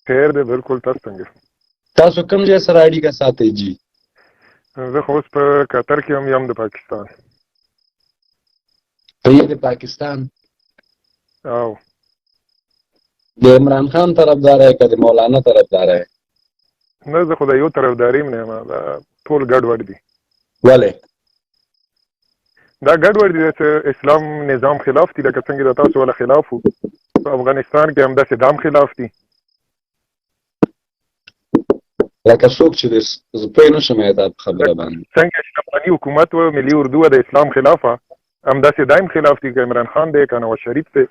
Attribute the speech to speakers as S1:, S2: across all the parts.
S1: خیر دی بالکل. تاسو څنګه؟
S2: تاسو کوم ځای سره اړیکه ساتئ جی؟
S1: زه خو اوس په قطر کې یم د پاکستان.
S2: ته د پاکستان
S1: او
S2: د عمران خان طرفدار یې که د مولانا طرفدار یې؟
S1: نه زه خو د یو طرفداري م نه یم، دا ټول ګډوډ دي.
S2: ولې؟
S1: دا ګډوډ دي چې اسلام نظام خلاف دي، لکه څنګه د تاسو والا خلاف وو په افغانستان کې همداسې دام خلاف دي.
S2: لکه څوک چې زه پوه نه شم دا خبره باندې.
S1: څنګه اشرف غني حکومت و ملي اردو د اسلام خلاف وه، همداسې دایم خلاف دي. که عمران خان دی که نواز شریف دی،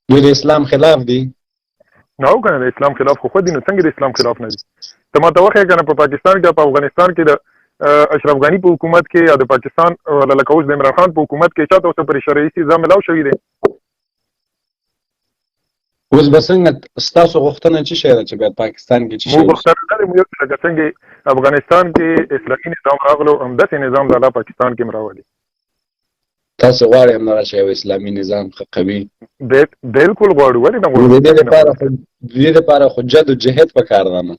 S2: دوی د اسلام خلاف دي.
S1: نو که نه د اسلام خلاف خو دي، نو څنګه د اسلام خلاف نه دي؟ ته ما ته وښیه که نه په پاکستان کې په افغانستان کې د اشرف غني په حکومت کې یا د پاکستان لکه اوس د عمران خان په حکومت کې چاته اوسه پرې شرعي استضاء ملاو شوي دی؟
S2: اوس به څنګه ستاسو غوښتنه څه شی ده چې باید پاکستان کې څه شی
S1: موږ غوښتنه دا دی لکه څنګه افغانستان کې اسلامي نظام راغلو، همداسې نظام د الله پاکستان کې هم راولي.
S2: تاسو غواړئ همدغه شی یو اسلامي نظام قوي؟
S1: بالکل غواړو. ولې نه غواړو؟
S2: د دې لپاره خو جد و جهاد پکار ده نو.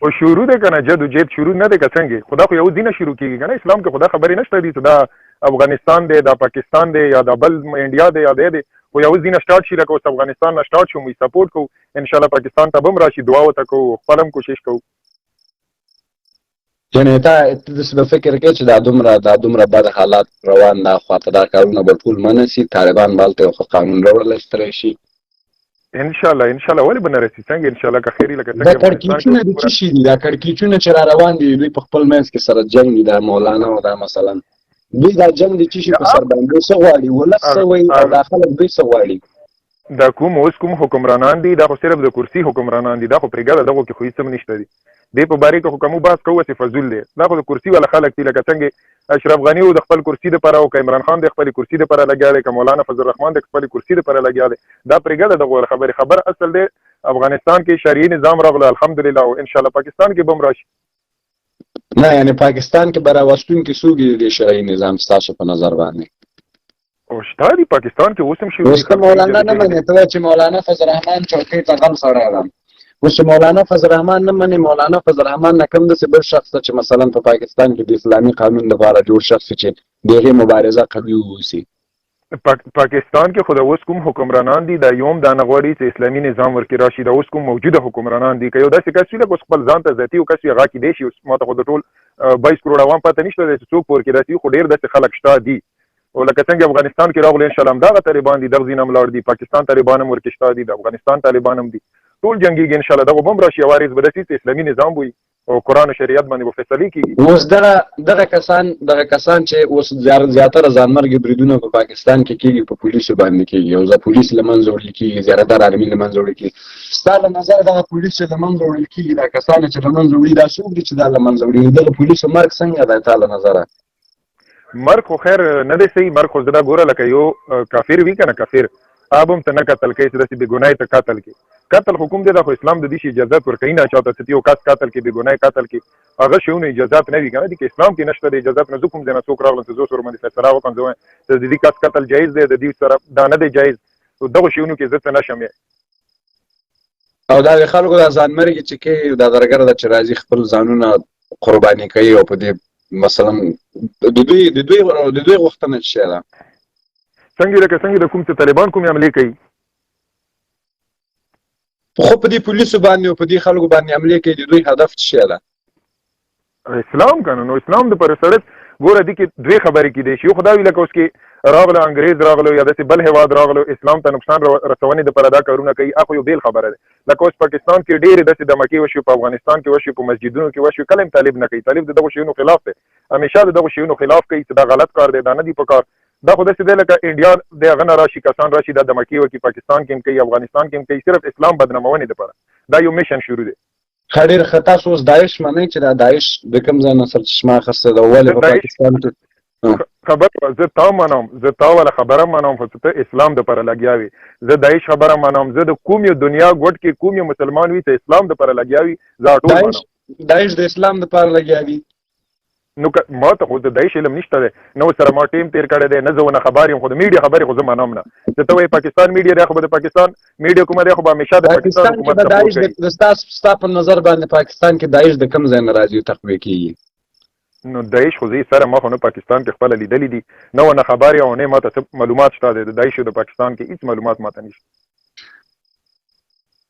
S1: خو شروع دی که نه جد و جهاد شروع نه دی که څنګه؟ خو دا خو یو دینه شروع کېږي که نه. اسلام کې خو دا خبرې نشته دي چې دا افغانستان دی دا پاکستان دی یا دا بل انډیا دی یا دی خو یو دینه سٹارټ شي. لکه اوس افغانستان نه سٹارټ شو، موږ سپورټ کوو انشاءالله پاکستان ته به هم راشي، دعا ورته کوو، خپل هم کوشش کوو.
S2: یعنې ته داسې به فکر کوې چې دا دومره بد حالات روان ده، خواته دا کارونه به ټول منع سي، طالبان به هلته یو ښه قانون راوړل ستری شي؟
S1: انشاءالله ولې به نه رسي؟ څنګه انشاءالله که خیر لکه
S2: دا کړکېچونه د څه شي دي؟ دا کړکېچونه چې را روان دي دوی په خپل منځ کې سره جنګ دي، دا مولانا او دا مثلا دوی دا جنګ د څه شي په سر باندې څه غواړي؟ ولس څه وایي او دا خلک دوی څه غواړي؟
S1: دا اوس کوم حکمرانان دي دا خو صرف د کرسي حکمرانان دي، دا خو پرېږده دغو کې خو هېڅ هم نشته دي. دې په باره کې خو که موږ بحث کوو هسې فضول دی. دا خو د کرسي والا خلک دي، لکه څنګه اشرف غني و د خپل کرسي دپاره او که عمران خان د خپلې کرسي دپاره لګیا دی، که مولانا فضل الرحمن د خپلې کرسي دپاره لګیا دی، دا پرېږده دغو خبرې. خبر اصل دی افغانستان کې شرعي نظام راغله الحمدلله، او انشاءالله پاکستان کې به هم راشي.
S2: نه یعنې پاکستان کې به راوستونکي څوک دي د شرعي نظام ستاسو په نظر باندې؟
S1: او شته دي پاکستان کې اوس هم شوي.
S2: اوس ته مولانا نه منې؟ ته وایې چې مولانا فضل الرحمن چوکۍ ته غل سړی ده. اوس چې مولانا فضل الرحمن نه منې، مولانا فضل الرحمن نه کوم داسې بل شخص ته چې مثلا په پاکستان کې د اسلامي قانون لپاره جوړ شخص چې د هغې مبارزه قوي واوسي؟
S1: پاکستان کې خو د اوس کوم حکمرانان دي دا یو هم دا نه غواړي چې اسلامي نظام ورکې راشي. دا اوس کوم موجوده حکمرانان دي که یو داسې کس وي لکه اوس خپل ځان ته ذاتي یو کس وي هغه کېدی شي. اوس ما ته خو د ټول 22 کروړ عوام پته نشته دی چې څوک په ورکې راسي، خو ډېر داسې خلک شته دي. او لکه څنګه افغانستان کې راغلو انشاءالله همدغه طالبان دي، دغه ځای نه هم لاړ دي. پاکستان طالبان هم ورکې شته دي، د افغانستان طالبان هم دي، ټول جنګېږي انشاءالله. دغه به هم راشي، وارث به داسې اسلامي نظام وي او قرآن او شریعت باندې به فیصلې کېږي.
S2: اوس دغه کسان چې اوس زیاتره ځانمرګي بریدونه په پاکستان کې کېږي په پولیسو باندې کېږي، او دا پولیس له منځه وړل کېږي، زیاتره آرمي له منځه وړل کېږي. ستا له نظره دغه پولیس چې له منځه وړل کېږي، دا کسان چې له منځه وړي دا څوک دي چې دا له منځه وړي؟ دغه پولیسو مرګ څنګه دی تا له نظره؟
S1: مرګ خو خیر نه دی صحیح. مرګ خو زه دا ګوره لکه یو کافر وي که نه، کافر آب هم ته نه قتل کوي چې داسې بې ګناه ته قتل کړي. قتل خو کوم دی دا خو اسلام د دې شي اجازت ورکوي نه چاته چې یو کس قتل کړي، بې ګناه قتل کړي، هغه شیونه اجازت نه وي که نه دي. که اسلام کې نشته د اجازت نه، زه کوم ځای نه څوک راغلم چې زه ورسره باندې فیصله وکړم زه وایم چې د دې کس قتل جایز دی، د دې سره دا نه دی جایز. دغو شیونو کې زه څه نه شم.
S2: او دا د خلکو دا ځانمرګي چې کوي دا درګر ده چې راځي خپل ځانونه قرباني کوي، او په دې مثلا د دوی غوښتنه څه ده؟
S1: څنګه لکه څنګه د کوم چې طالبان کومې حملې کوي،
S2: خو په دې پولیسو باندې او په دې خلکو باندې حملې کوي، د دوی هدف څه ده؟
S1: اسلام کنه. نو اسلام د پر سره ګوره دي کې دوی خبرې کېدی شي. خو دا وي لکه اوس کې راغله انګریز راغلو یا داسې بل هېواد راغلو اسلام ته نقصان رسونې دپاره دا کارونه کوي، هغه یو بېل خبره ده. لکه اوس پاکستان کې ډېرې داسې دمکې وشوي، په افغانستان کې وشوي، په مسجدونو کې وشوي، کله هم طالب نه کوي. طالب د دغو شیونو خلاف دی، همیشه د دغو شیونو خلاف کوي چې دا غلط کار دی، دا نه دي په کار. دا خو داسې دی لکه انډیا د هغه نه راشي کسان راشي دا دمکې وکړي، پاکستان کې هم کوي، افغانستان کې هم کوي، صرف اسلام بدنامونې دپاره. دا یو میشن شروع دی.
S2: ښه ډېر ښه. تاسو اوس داعش منئ چې دا داعش د کوم ځای نه سرچشمه اخیستې ده؟ ولې په پاکستان کې
S1: خبر زه تا منم، زه تا والا خبره منم، خو ته اسلام دپاره لګیا وي. زه داعش خبره منم، زه د کوم یو دنیا ګوټ کې کوم یو مسلمان وي ته اسلام دپاره لګیا وي، زه ټول منم.
S2: داعش د اسلام دپاره لګیا وي؟
S1: نو ما ته خو د داعش علم نشته دی نو سره ما ټیم تیر کړی دی نه زه ونه خبر یم خو د میډیا خبرې خو زه منم نه چې ته وایې پاکستان میډیا دی خو د پاکستان میډیا کومه دی خو به همیشه د پاکستان حکومت سپورټ کوي.
S2: ستا په نظر باندې پاکستان کې داعش د کوم ځای نه راځي او تقویه کېږي؟
S1: نو داعش خو زه سره ما خو نه پاکستان کې خپله لیدلي دي نه ونه خبر یم او نه ما ته څه معلومات شته دی د داعش د پاکستان کې هېڅ معلومات ما ته نشته.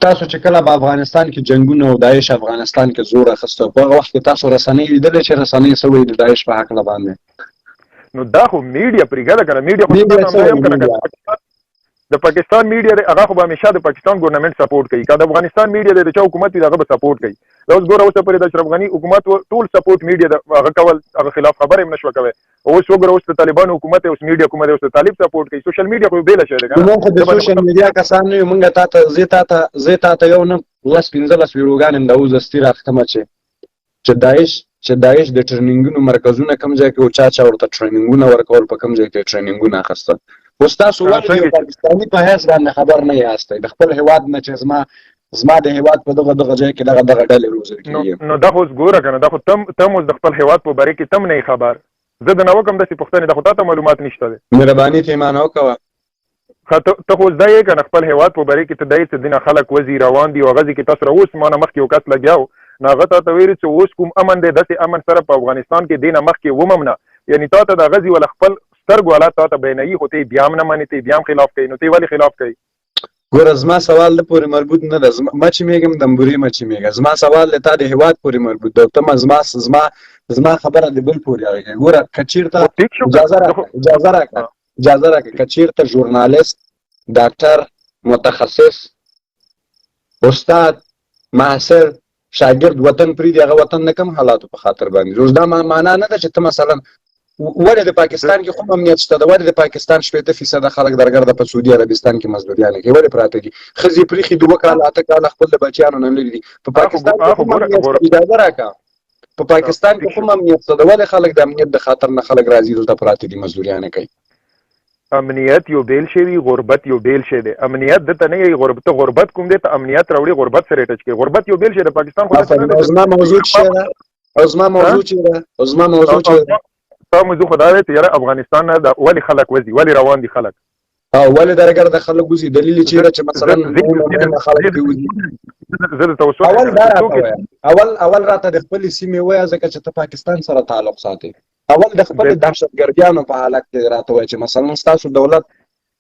S2: تاسو چې کله په افغانستان کې جنگونه او داعش افغانستان کې زور اخیسته په هغه وخت کې تاسو رسنۍ لیدلې چې رسنۍ څه وایي د داعش په هکله باندې؟
S1: نو دا خو میډیا پرېږده ده که نه میډیا خو د پاکستان میډیا دی هغه خو به همیشه د پاکستان ګورنمنټ سپورټ کوي که د افغانستان میډیا دی د چا حکومت وي هغه به سپورټ کوي. دا اوس ګوره اوسه پورې د اشرف غني حکومت ټول سپورټ میډیا د هغه کول هغه خلاف خبره هم نشوه کوی. اوس وګوره اوس د طالبانو حکومت اوس میډیا کومه دی اوس د طالب سپورټ کوي. سوشل میډیا خو بیله شی دی که نه
S2: موږ خو د سوشل میډیا کسان نه یو موږ زه تاته یو نه 15 ویډیوګانې د اوس ستې راښکمه چې داعش د ټریننګونو مرکزونه کوم ځای کې او چا ورته ټریننګونه ورکول په کوم ځای کې ټریننګونه اخیستل. اوس تاسو ولې یو پاکستاني په حیث باندې خبر نه یاستئ د خپل هیواد نه چې زما د هیواد په دغه ځای کې دغه ډلې روزل کېږي؟
S1: نو دا خو اوس ګوره که نه دا خو تم اوس د خپل هیواد په باره کې تم نه یې خبر. زه د نه وکم داسې پوښتنې دا خو تا ته معلومات نشته دی.
S2: مهرباني ته یې معنا وکوه.
S1: ته خو اوس دا یې که نه خپل هیواد په باره کې ته دا یې څه دینه خلک وځي روان دي او هغه ځي کې تاسو را اوس ما نه مخکې یو کس لګیا و نو هغه تا ته ویلي چې اوس کوم امن دی داسې امن سره په افغانستان کې دې نه مخکې ومم نه یعنې تا ته د هغه ځي ولا خپل سترګو حالات تا ته بیانوي خو ته یې بیا هم نه منې ته یې بیا هم خلاف کوي. نو ته یې ولې خلاف کوي؟
S2: ګوره زما سوال د پورې مربوط نه ده ما چې میږم د مبوري ما چې میږه زما سوال د تا د هیواد پورې مربوط ده ته زما خبره د بل پورې اړه ګوره که چېرته اجازه راکړه که چېرته ژورنالست ډاکټر متخصص استاد محصل شاګرد وطن پرېږدي هغه وطن د کوم حالاتو په خاطر باندې اوس دا معنا نه ده چې ته مثلا ولې د پاکستان کې کوم امنیت شته ده ولې د پاکستان 80% خلک درګرده په سعودي عربستان کې مزدوریانې کوي ولې پراته دي ښځې پرېښي 2 کاله 8 کاله خپل د بچیانو نه لري دي په پاکستان کې کوم امنیت اجازه راکړه په پاکستان کې کوم امنیت شته ده ولې خلک د امنیت د خاطر نه خلک راځي دلته پراته دي مزدوریانې کوي؟
S1: امنیت یو بیل شی وي غربت یو بیل شی دی. امنیت دته نه یي غربت کوم دی ته امنیت راوړي غربت سره ټچ کوي. غربت یو بیل شی د پاکستان خو
S2: زما موضوع چې
S1: تا موضوع خدای دی چې یاره افغانستان نه ولې خلک وځي ولې روان دي خلک
S2: ولې درګرده خلک وځي دلیل چیرې چې مثلا خلک وځي
S1: زه درته اوس
S2: اول راته د خپلې سیمې وایه ځکه چې ته پاکستان سره تعلق ساتې اول د خپل دهشتګردیانو په حالت کې راته وایي چې مثلا ستاسو دولت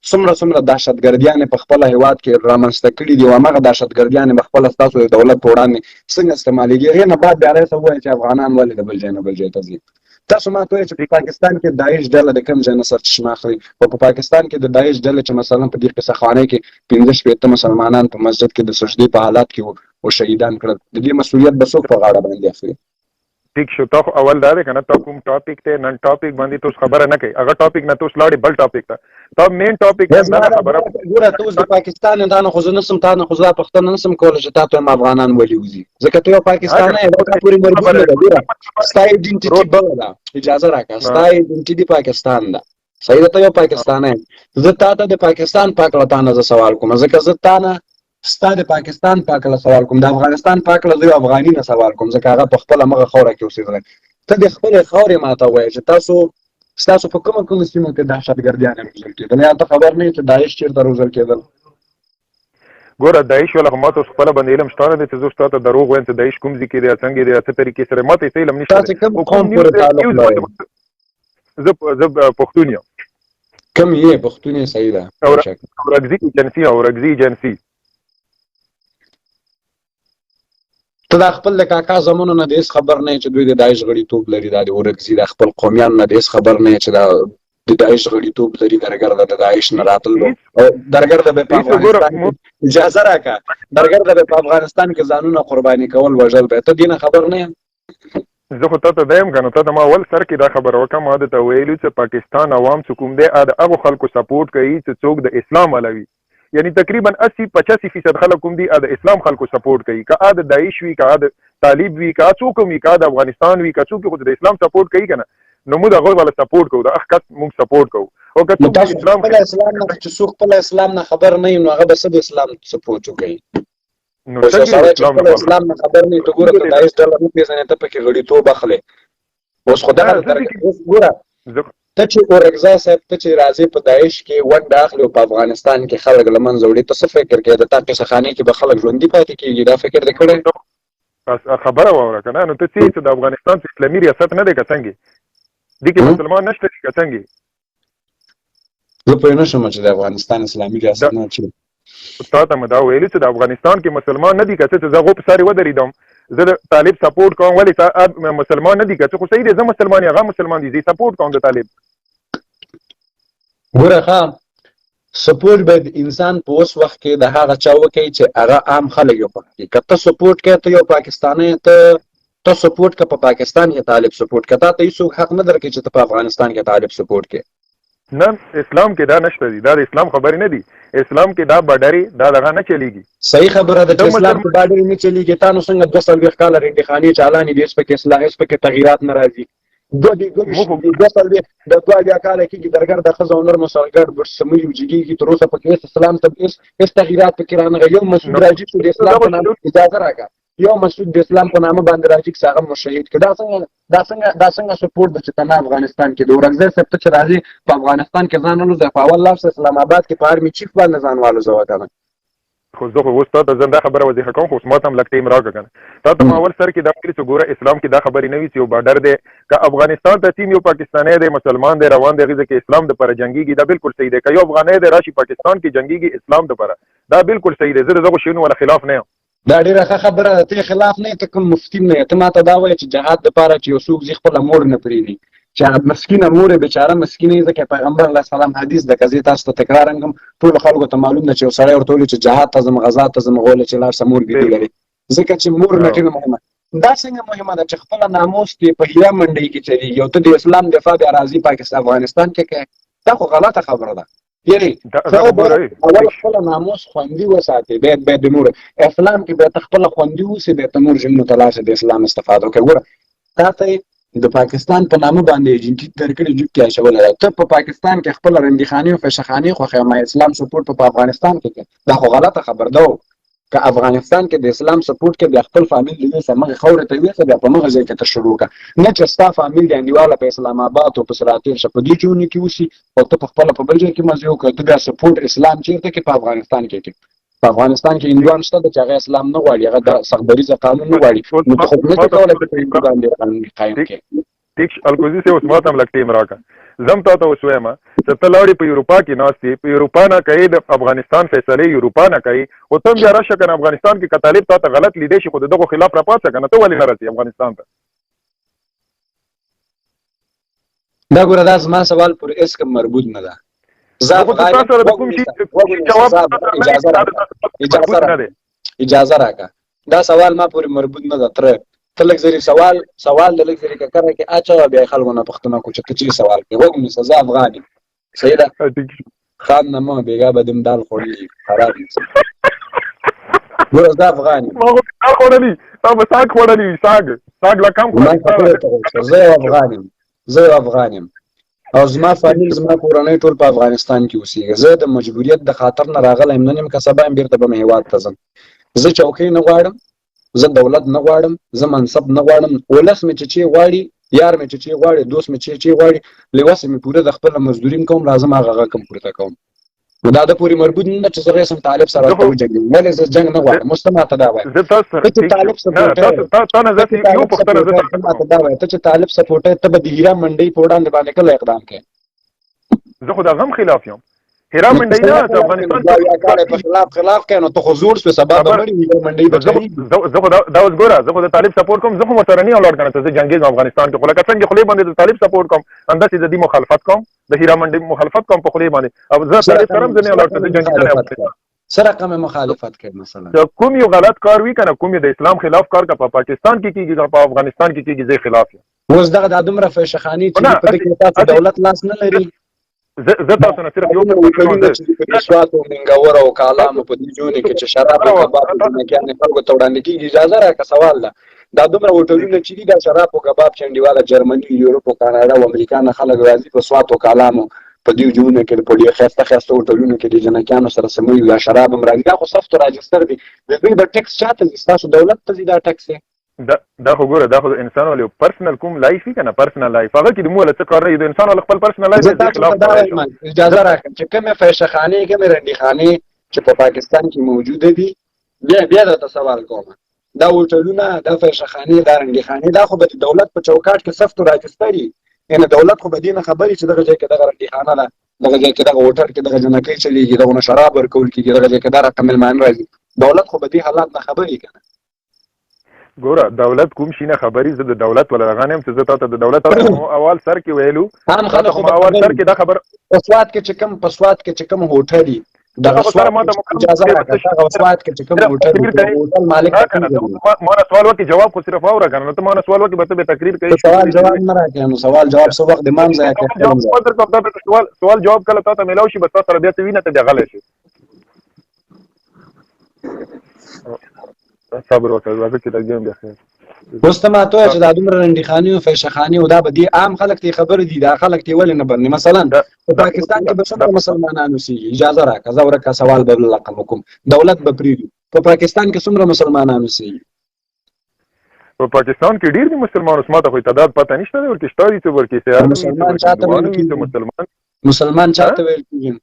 S2: څومره دهشتګردیانې په خپل هیواد کې رامنځته کړي دي او همغه دهشتګردیانې په خپل ستاسو د دولت په وړاندې څنګه استعمالېږي هغې نه بعد بیا راته ووایي چې افغانان ولې د بل ځای نه بل ځای ته ځي. تاسو ما ته وایئ چې په پاکستان کې داعش ډله د کوم ځای نه سرچشمه اخلي او په پاکستان کې د داعش ډله چې مثلا په دې قصه خانه کې 15 مسلمانان په مسجد کې د سجدې په حالات کې او شهیدان کړل د دې مسؤلیت به څوک په غاړه باندې اخلي؟
S1: ٹھیک شو تا اول دا ده کنه تا کوم ټاپک ته نن ټاپک باندې توس خبره نه کوي هغه ټاپک نه توس لاړې بل ټاپک ته تا مین ټاپک دا خبره
S2: ګوره توس د پاکستان نه نه خو زه نسم تا نه خو زه پښتون نسم کولای چې تاسو هم افغانان ولي وزي ځکه ته یو پاکستاني یو تا پوری مربوط نه ده ګوره ستا ایډنټیټي بل ده اجازه راکړه ستا ایډنټیټي پاکستان ده صحیح ده ته یو پاکستاني زه تا ته د پاکستان پاک لتانه زه سوال کوم ځکه زه تا نه ستا د پاکستان پاکله سوال کوم د افغانستان پاکله زه افغاني نه سوال کوم ځکه هغه په خپل مغه خوره کې اوسېدل ته د خپل خورې ماته وایي چې تاسو په کوم سیمو کې دهشتګردیان روزل کېدل یا ته خبر نه چې داعش چیرته روزل کېدل؟
S1: ګوره داعش ولا ما ته خپل باندې علم شته دی چې زه ستاسو دروغ وایم چې داعش کوم ځای کې دی څنګه دی څه طریقې سره ما ته علم نشته.
S2: تاسو کوم قوم پورې تعلق لرئ؟
S1: زه پښتون یم.
S2: کوم یې پښتون یې؟ صحیح ده.
S1: اورګزي ایجنسي
S2: ته دا خپل د کاکا زمونو نه د هېڅ خبر نه یې چې دوی د داعش غړیتوب لري دا د اورګزي د خپل قومیانو نه د هېڅ خبر نه یې چې دا د داعش غړیتوب لري درګرده د داعش نه راتلل او درګرده به په افغانستان کې اجازه راکړه درګرده به په افغانستان کې ځانونه قرباني کول وژل به ته دې نه خبر نه یم؟
S1: زه خو تا ته دایم که نو تا ته ما اول سر کې دا خبره وکړه ما درته ویلي چې پاکستان عوام چې کوم دی د هغو خلکو سپورټ کوي چې څوک د اسلام والا وي یعنی تقریبا 80-85% خلک کوم دي د اسلام خلکو سپورټ کوي که د داعش وي که د طالب وي که څوک وي که د افغانستان وي که څوک خو د اسلام سپورټ کوي که نه نو موږ هغوی والا سپورټ کوو د هغه کس موږ سپورټ کوو او که څوک د اسلام
S2: چې څوک خپل اسلام نه خبر نه وي نو هغه به څه د اسلام سپورټ وکوي؟
S1: نو څنګه
S2: اسلام نه خبر نه ته ګوره ته داعش ډله نه پېژنې ته پکې غړیتوب اخلې اوس خدای اوس ګوره ته چې اورګزا صاحب ته چې راځي په داعش کې ونډه اخلي او په افغانستان کې خلک له منځه وړي ته څه فکر کوې د تا قصهخانې کې به خلک ژوندي پاتې کېږي دا فکر دې کړی
S1: خبره واوره که نه نو ته چې د افغانستان اسلامي ریاست نه دی که څنګه دې کې مسلمان نشته که څنګه
S2: زه پوه نه شم چې د افغانستان اسلامي ریاست نه چې
S1: تا ته مې دا ویلي چې د افغانستان کې مسلمان نه دي که څه چې زه هغو په سارې ودرېدم زه د طالب سپورټ کوم ولې مسلمان نه دي که څه خو صحیح دی زه مسلمان یم هغه مسلمان دي زه سپورټ کوم د طالب
S2: ګوره ښه سپورټ باید انسان په اوس وخت کې د هغه چا وکړي چې هغه عام خلک یې خوښ کړي که ته سپورټ کوې ته یو پاکستانی ته سپورټ که په پاکستان کې طالب سپورټ که تا ته هېڅوک حق نه درکوي چې ته په افغانستان کې طالب سپورټ کوې
S1: نه اسلام کې دا نشته دي دا د اسلام خبرې نه دي اسلام کې دا بارډرې دا دغه نه چلیږي
S2: صحیح خبره ده چې اسلام کې بارډرې نه چلیږي تا نو څنګه 240 کاله رنډخانې چالانې دي هېڅ پکې اصلاح هېڅ پکې تغییرات نه راځي 240 د 2000 کاله کېږي درګر د ښځو او نرمو سره ګډ برسملي وجېږي تر اوسه پکې هېڅ اسلام ته هېڅ تغییرات پکې رانغی یو مسعود راجي چې د اسلام په نامه اجازه راکړه یو مسعود د اسلام په نامه باندې راځي چې هغه مشهید کړه دا څنګه سپورټ د چې ته افغانستان کې د اورګزی صاحب ته چې راځي په افغانستان کې ځان والوځه په اول لفظ اسلام آباد کې په آرمي چیف باندې ځان والوځوه که نه
S1: خو زه خو اوس تا ته زه دا خبره وضیحه کوم خو اوس ما ته هم لږ ټایم راکړه که نه تا ته ما اول سر کې دا ویلي چې ګوره اسلام کې دا خبرې نه وي چې یو بارډر دی که افغانستان ته ټیم یو پاکستانی دی مسلمان دی روان دی هغې ځای کې اسلام دپاره جنګېږي دا بالکل صحیح دی که یو افغانی دی راشي پاکستان کې جنګېږي اسلام دپاره دا بالکل صحیح دی زه د دغو شیانو والا خلاف نه یم
S2: دا ډېره ښه خبره ده ته خلاف نه یې ته کوم مفتي نه یې ته ما ته دا وایې چې جهاد دپاره چې یو څوک ځي خپله مور نه پرېږدي چې هغه مسکینه مور یې بېچاره مسکینه یې ځکه پیغمبر علیه السلام حدیث ده که زه تاسو ته تکرار هم ټولو خلکو ته معلوم ده چې یو سړی ورته ویلي چې جهاد ته ځم غزا ته ځم غوله چې لاړ شه مور ګیدي لري ځکه چې مور نه ډېره مهمه دا څنګه مهمه ده چې خپله ناموس دې په هیره منډۍ کې چلېږي او ته د اسلام دفاع بیا راځي پاکستان افغانستان کې کوې دا خو غلطه خبره ده یعنې اول خپله ناموس خوندي وساتې باید د نور اسلام کې باید خپله خوندي اوسې بیا ته نور ژوندونو ته لاړ شه د اسلام استفاده وکړې ګوره تا ته د پاکستان په نامه باندې ایجنټي درکړې جوب کې اچولی ده ته په پاکستان کې خپله رنډخانې او فشخانې خوښوې ما اسلام سپورټ په افغانستان کې کوې دا خو غلطه خبر ده که افغانستان کې د اسلام سپورټ کې بیا خپل فامیل دی ویسه مغې خاورې ته ویسه بیا په مغه ځای کې ته شروع کړه نه چې ستا فامیل دی انډیواله په اسلام آباد او په سراتیر شه په دې ژوندونو کې اوسي او ته په خپله په بل ځای کې مزې وکړه ته بیا سپورټ اسلام چېرته کې په افغانستان کې کوې په افغانستان کې هندوان شته ده چې هغه اسلام نه غواړي هغه د سختبریزه قانون نه غواړي نو ته خو نشې کولی چې په هندو باندې قانون قایم کړې
S1: ټیک الکوزي صاحب اوس ما ته هم لږ ټایم راکړه زه هم تا ته اوس وایم چې ته لاړې په اروپا کې ناست یې په اروپا نه کوې د افغانستان فیصلې اروپا نه کوې خو ته هم بیا راشه که نه افغانستان کې که طالب تا ته غلط لیدی شي خو د دغو خلاف راپاڅه که نه ته ولې نه رسې افغانستان ته
S2: دا ګوره دا زما سوال پورې هېڅ کوم مربوط نه ده اجازه راکړه دا سوال ما پورې مربوط نه ده تره ته لږ زري سوال د لږ زري ککره کې اچوه بیا یې خلکو نه پوښتنه کړو چې ته چی سوال کوې وږ نیسه زه افغان یم صحیح ده خان نه مه بېګا به دې دال خوړلي خراب یم ګوره زه افغان یم
S1: ما خو دال خوړلي تا به ساګ خوړلي ساګ لا کم
S2: خوړلي زه افغان یم او زما فامیل زما کورنۍ ټول په افغانستان کې اوسېږي زه د مجبوریت د خاطر نه راغلی یم نن یم که سبا یم بېرته به مې هېواد ته ځم زه چوکۍ نه غواړم زه دولت نه غواړم زه منصب نه غواړم ولس مې چې غواړي یار مې چې غواړي دوست مې چې غواړي لوس مې پوره د خپله مزدوري کوم لازم هغه کم پورته کوم نو دا د پورې مربوط نه چې زه غیسم طالب سره ورته وجنګېږم ولې زه جنګ نه غواړم اوس ته ماته دا وایه ته چې طالب سپورټر ته به د هیرا منډۍ په وړاندې باندې کله اقدام کوې
S1: زه خو د غم خلاف یم هیرا منډۍ نه د افغانستان
S2: په خلاف کوې نو ته خو زوړ شوې سبا به مړې هیرا منډۍ به چلېږي
S1: زه خو دا اوس ګوره زه خو د طالب سپورټ کوم زه خو ورسره نه یم ولاړ که نه زه جنګېږم افغانستان کې خو لکه څنګه خولې باندې د طالب سپورټ کوم همداسې د دې مخالفت کوم د هیرا منډۍ مخالفت کوم په خولې باندې او زه طالب سره هم زه نه یم ولاړ که زه جنګېدلی
S2: څه رقم مخالفت کوي مثلا
S1: کوم یو غلط کار وي که نه کوم یو د اسلام خلاف کار که په پاکستان کې کېږي که په افغانستان کې کېږي زه خلاف یم
S2: اوس دغه دا دومره فشخاني چې په دې کې تاسو دولت لاس نه لري
S1: زه تاسو نه صرف یو
S2: رشوت او منګور او کالام په دې ژوند کې چې شراب او کباب نه کېږي خلکو ته وړاندې کېږي اجازه راکړه سوال ده دا دومره هوټلونه چې دي دا شراب او کباب چنډیواله جرمني یورپ او کاناډا او امریکا نه خلک راځي په سوات او کالام په دې ژوند کې په ډېر ښایسته هوټلونو کې د جنکیانو سره سموي یا شراب هم راځي دا خو سخت راجستر دي د دوی د ټکس چاته دي ستاسو دولت ته دي دا ټکس
S1: دا خو ګوره دا خو د انسان ولې پرسنل کوم لایف وي کنه پرسنل لایف هغه کې د مو له څه کار نه د انسان ول خپل پرسنل لایف د خلاف
S2: اجازه راکړم چې کومه فیشخانه کومه رندخانه چې په پاکستان کې موجوده دي بیا درته سوال کوم دا هوټلونه دا فیشخانه دا رندخانه دا خو به دولت په چوکاټ کې سخت راځستري ان دولت خو به دینه خبري چې دغه ځای کې دغه رندخانه ده دغه ځای کې دغه هوټل کې دغه جنکې چلیږي دغه شراب ورکول کېږي دغه ځای کې دا رقم المان راځي دولت خو به دې حالات نه خبري کنه
S1: ګوره دولت کوم شي نه خبري زه د دولت ولا غنم چې زه تاسو د دولت اول سر کې ویلو
S2: عام خلک خو
S1: اول سر کې دا خبر
S2: پسواد کې چې کوم هوټل دي دغه سوال اجازه راکړه هغه سواد کې چې کوم هوټل مالک
S1: ما سوال وکي جواب خو صرف اورا کنه ته ما سوال وکي به ته تقریر کوي
S2: سوال جواب نه راکې نو سوال جواب څو وخت د مان ځای کې
S1: سوال جواب کله تاسو ملاوي شي بس تاسو سره بیا ته وینې ته دغه شي صبر وکړه راځه چې دا ګیم بیا خیر
S2: اوس ته ماته چې دا دومره رندخاني او فیشخاني او دا به دي عام خلک ته خبر دي دا خلک ته ولې نه بني مثلا په پاکستان کې به څومره مسلمانانو سي اجازه راکړه زه ورکه سوال به لقم کوم دولت به پریږدي په پاکستان کې څومره مسلمانانو سي
S1: په پاکستان کې ډیر دي مسلمانانو سماته خو تعداد پته نشته ورکه شتاري څه ورکه سي
S2: مسلمان چاته ویل کیږي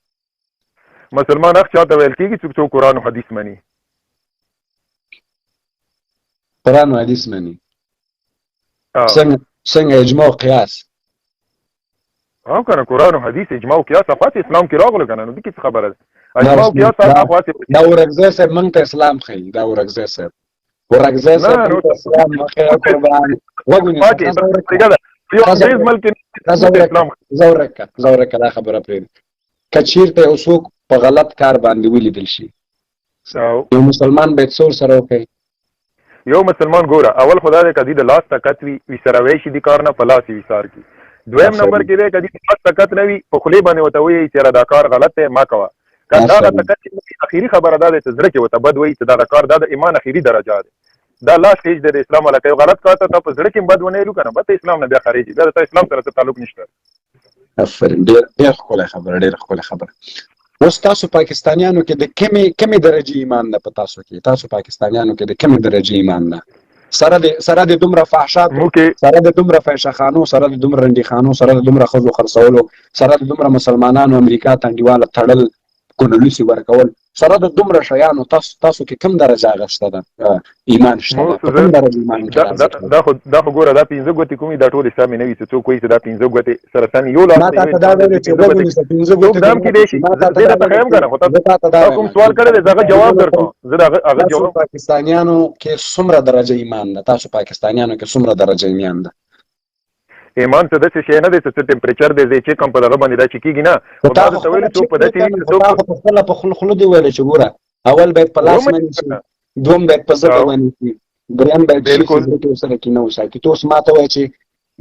S1: مسلمان هغه چاته ویل کیږي چې قرآن او حديث مني
S2: قرآن و حدیث منی څنګه اجماع او قیاس
S1: کنه قرآن و حدیث اجماع او قیاس افات اسلام کې راغلو کنه نو د کیسه خبره ده اجماع او قیاس افات
S2: دا ورغزه سره مونږ ته اسلام خي دا ورغزه سره اسلام خي قربان وګونی
S1: یو عزیز ملک اسلام
S2: زورکه دا خبره پرې کچیرته اوسوک په غلط کار باندې ولیدل شي یو مسلمان به څور سره وکړي
S1: یو مسلمان ګوره اول خدا دې کدی د لاس طاقت وی سروي شي د کار نه پلاس وی سار کی دویم نمبر کې دې کدی لاس طاقت نه وی په خلی باندې وته وی چې دا کار غلط دی ما کوا کدا دا طاقت اخیری خبره ده چې زړه کې وته بد وی چې دا کار د ایمان اخیری درجه ده دا لاس کې د اسلام علاقه غلط کار ته په زړه کې بد ونه لو کنه به اسلام نه بیا خارجي دا اسلام سره تعلق نشته
S2: افرین ډېر خبره اوس تاسو پاکستانیانو کې د کمی درجه ایمان ده په تاسو کې تاسو پاکستانیانو کې د کمی درجه ایمان ده سره د دومره فحشات سره د دومره فحشخانو سره د دومره رندخانو سره د دومره خزو خرڅولو سره د دومره مسلمانانو امریکا تنډیواله تړل کونلوسی ورکول سره د دومره شیانو تاسو کې کم درجه غشته ده ایمان شته کم درجه ایمان
S1: دا خو ګوره دا 15 غوتی کومي دا ټول اسلامي نه وي چې څوک کوی چې دا 15 غوتی سره سن یو لاس
S2: دا ویل چې وګورئ 15 غوتی
S1: دام کې دی زه دا خیم کنه خو تاسو کوم سوال کړی دا جواب درکوم زه دا هغه جواب
S2: پاکستانیانو کې څومره درجه ایمان ده تاسو پاکستانیانو کې څومره درجه ایمان ده
S1: ایمان څه د څه نه دی چې ټمپریچر دی چې کوم په دغه باندې دا چې کیږي نه او تاسو ته ویل چې په دې کې
S2: په خپل دی ویل چې ګوره اول به پلاس باندې دوم به په ځای باندې دریم به بالکل سره کې نو ساتي تاسو ماته وایي چې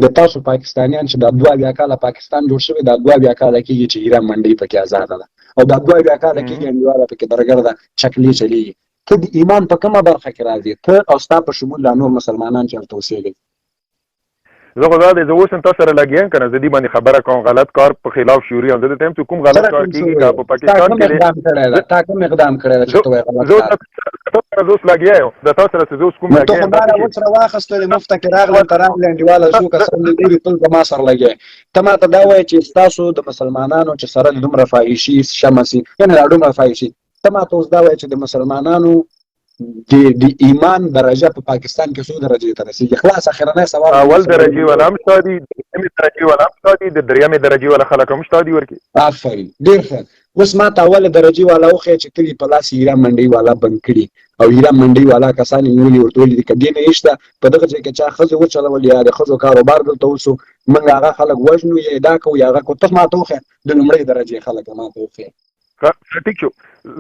S2: د تاسو پاکستانیان چې د 2 کاله پاکستان جوړ شوی د 2 کاله کېږي چې ایران منډي پکې آزاد ده او د 2 کاله کېږي انډیواله پکې درګرده شکلې چلی ته د ایمان په کومه برخه کې راځي ته او ستا په شمول لا نور مسلمانان چې توسيږي
S1: زه خو دا د زه اوس تاسو سره لګیم کنه زه دې باندې خبره کوم غلط کار په خلاف شوري هم د ټیم چې کوم غلط کار کیږي په پاکستان کې
S2: تا کوم اقدام کړی چې ته غلط
S1: کار زه اوس لګیاو د تاسو سره زه اوس کوم
S2: لګیم ته ما اوس راخستل مفتکر راغله تراغله انډیواله شو کسان د ګوري ټول په ما سره لګي ته ما ته دا وایي چې تاسو د مسلمانانو چې سره د دومره فاحشي شمسي یعنی د دومره فاحشي ته ما ته اوس دا وایي چې د مسلمانانو د ایمان درجه په پاکستان کې څو درجه ته رسیدي خلاص اخرنه سوال
S1: اول درجه ولا هم شادي دمه درجه ولا هم شادي د دریمه درجه ولا خلک هم شادي ورکی
S2: آفرین ډیر ښه اوس ما ته اول درجه ولا اوخه چې کلی په لاس ایران منډي والا بنکړي او ایران منډي والا کسان نیولې ورته دي کدی نه ایشته په دغه ځای کې چا خزه وچلول یا د خزو کاروبار دلته وسو منګ هغه خلک وژنو یا دا کو یا هغه کو ته ما ته اوخه د لومړی درجه خلک ما ته اوخه
S1: ټیک شو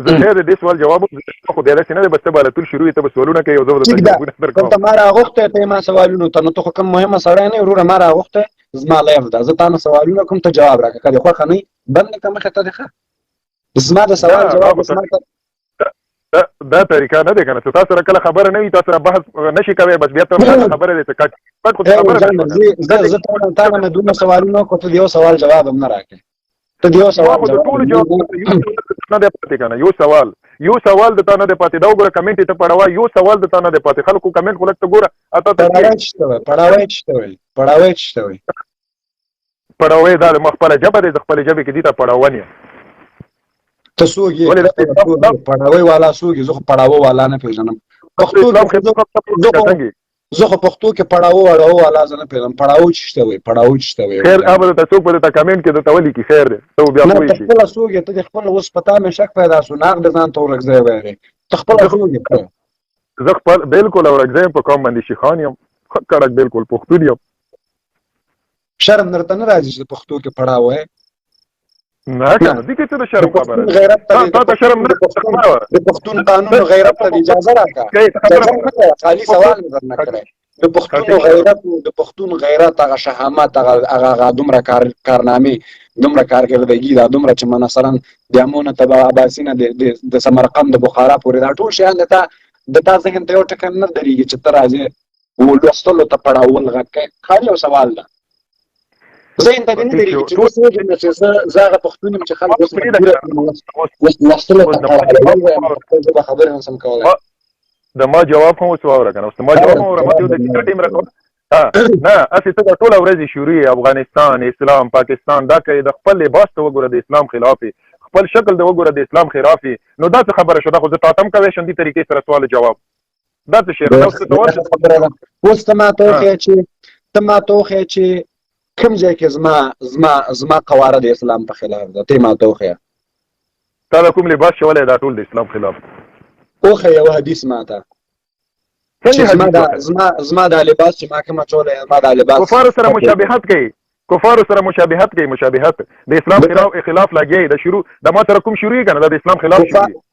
S1: زه د سوال جواب خو بیا لسنه د بس بالا ټول شروع ته سوالونه کوي او زه
S2: جوابونه درکوم ته ما راغوخته ته ما سوالونه ته نو ته کوم مهمه سره نه وروره ما راغوخته زما لایف ده زه تاسو سوالونه کوم ته جواب راکړه کله خو خني بند کوم خطه ده زما د سوال جواب
S1: دا طریقه نه ده کنه تاسو سره کله خبره نه وي تاسو سره بحث نشي کوي بس بیا ته خبره دې څه کټ
S2: زه ته نه دوه سوالونه کوته یو سوال جواب هم نه راکړه ته دیو سوال
S1: ټول جواب نه ده پته کنه یو سوال یو سوال د تا نه دی پاتې دا وګوره کمنټ ته پړاوه یو سوال د تا نه دی پاتې خلکو کمنټ خو لږ ته ګوره اته ته
S2: پړاوی چشته وي
S1: پړاوی دا د خپله ژبه دی د خپلې ژبې کې دي ته پړاوه نه
S2: ته څوک یې پړاوی والا څوک یې زه خو پړاوه والا نه پېژنم زه خو پښتو کې پړاوه والا زه نه پېژنم پړاوی چشته وي
S1: خیر هغه ته څوک به درته کمنټ کې درته ولیکي خیر دی ته بیا پوه شي
S2: خپله څوک یې ته د خپل اوس په تا مې شک پیدا شو ناغ د ځان ته ورکځی ویلې ته خپله څوک یې
S1: زه خپل بالکل ورکځی یم په قوم باندې شیخان یم کړک بالکل پښتون یم
S2: شرم درته نه راځي چې پښتو کې پړاوی
S1: نه کنه دې کې څه د شرم خبره
S2: غیرت
S1: ته شرم نه
S2: د پښتون قانون غیرت ته اجازه راکړه خالي سوال نه کړی د پښتون غیرت هغه شهامت هغه دومره کارنامې دومره کارکردګي دا دومره چې مثلا د امونه تبع عباسینه د سمرقند د بخارا پورې دا ټول شیان د تا ذهن ته یو ټکر نه درېږي چې ته راځې ولوستلو ته پړاول غږ کوې خالي یو سوال ده ذهن ته نه درېږي چې اوس وګورم چې زه هغه پښتون یم چې خلک اوس لوستلو ته پړاول به خبرې هم سم کولی
S1: د ما جواب هم اوس واوره کنه اوس ما جواب هم واوره مته د ټیم راکو نه اسی ته ټول ورځي شوري افغانستان اسلام پاکستان دا کوي د خپل لباس ته وګوره د اسلام خلاف خپل شکل د وګوره د اسلام خلاف نو دا څه خبره شو دا خو زه تاسو کوي شندې طریقې سره سوال جواب دا څه شی نو څه
S2: اوس ته ما توخه چې کوم ځای کې زما قواره د اسلام په خلاف ده ته ما توخه
S1: تا کوم لباس شولې دا ټول د اسلام خلاف
S2: اوخه یو حدیث ماته زما دا لباس چې ما کوم چولې ما دا لباس
S1: کفار سره مشابهت کوي مشابهت د اسلام خلاف لاګي د شروع د ما سره کوم شروع کنه د اسلام خلاف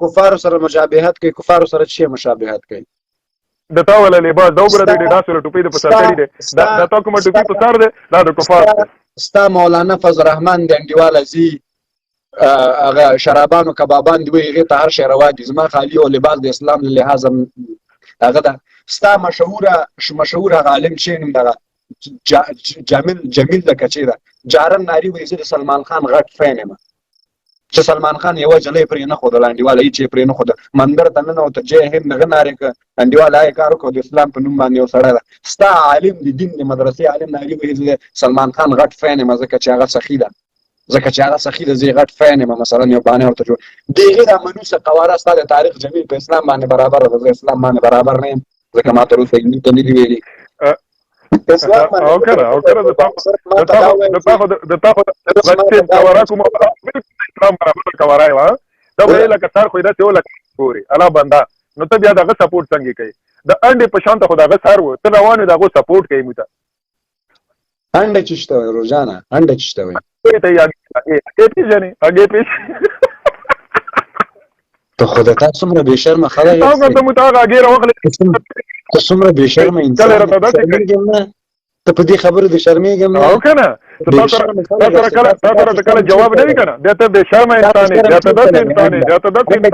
S2: کفار سره مشابهت کوي کفار سره شی مشابهت کوي
S1: د تا ولا لباس دا وګوره د ډاس سره ټوپۍ د پساتړي ده دا تا کوم ټوپۍ پسار ده دا د کفار
S2: ستا مولانا فضل الرحمن د انډیواله زی هغه شرابانو کبابان دی هغه ته هر شی روا دي زما خالی او لباس د اسلام له لحاظ هغه ده ستا مشهور عالم چې نوم دغه جمیل د کچې ده جارن ناری وایي چې سلمان خان غټ فین یم چې سلمان خان یو جلې پرې نه خود لاندېواله چې پرې نه خود منبر ته نه وته چې هم نه ناری ک انډیواله کار کو د اسلام په نوم باندې وسړه ده ستا عالم د دین د مدرسې عالم ناری وایي چې سلمان خان غټ فین یم ځکه چې هغه سخی ده زه غټ فین یم مثلا یو باندې ورته جوړ دغه د منوسه قواره ستاسو تاریخ جمیل په اسلام باندې برابر ده اسلام باندې برابر نه ځکه ما ته روسي ته نه دی ویلي
S1: اسلام او کړه د تاسو د قواره کوم اسلام برابر قواره وا دا ویل کثر خو دا ته ولا پوری الله بندا نو ته بیا دغه سپورټ څنګه کوي د انډې په شان ته خدای سر و ته روانه دغه سپورټ کوي مته
S2: انډې چشته روزانه انډې چشته وي
S1: ته یې اگې پیژنې
S2: ته خدای تاسو څومره بې شرمه خلک یې
S1: تاسو ته متاغه اگې راوغله
S2: ته څومره بې شرمه انسان ته په دې خبرو د شرمېږم نه
S1: او کنه تاسو کله جواب نه کنه بیا ته بې شرمه انسان بیا ته داسې انسان بیا ته داسې انسان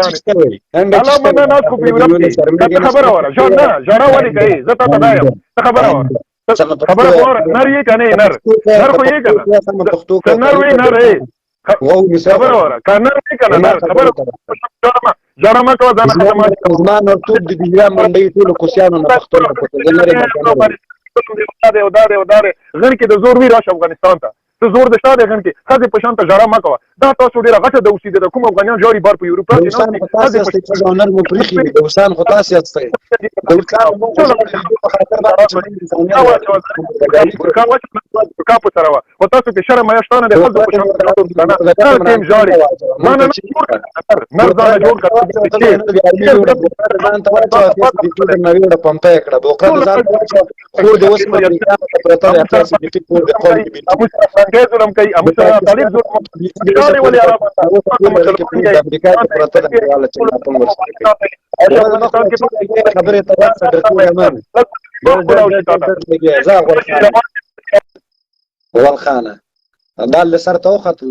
S1: الله مونږ نه کو پیوړم خبره وره ژړا ولې کوي زه ته دا یم خبره وره خبره وره نر یې کنه نر خو یې کنه نر وی نر خبره وره کنه کنه نر خبره ژړا ما کو ځان
S2: زما نو ټول د دنیا منډي ټول کوسيانو نه پښتون په ځنره
S1: وداره غن کې د زور وی راش افغانستان ته ته زور د شاده غن کې خځه په شان ته ژړا ما کوه دا تاسو ډیره غټه د اوسېده د کوم افغانان جوړي بار په یورپ کې
S2: نه خځه په ژوندر مو پریخي د وسان خو تاسو یاستئ د وسان مو په خاطر باندې
S1: کا په سره او تاسو کې شرم یاشتانه د خځه په شان ته تیم جوړي ما نه ځان جوړ کړم
S2: ځان ته ورته د نوی د پمپه کړه بوکر ځان خور د اوس په پرته اساس کې په د قوم
S1: انګريز ولم کوي ابو طالب زور ولې عرب
S2: د امریکا په پرته د حواله چې په افغانستان کې خبره تاسو درته ولخانه دا لسر ته وختل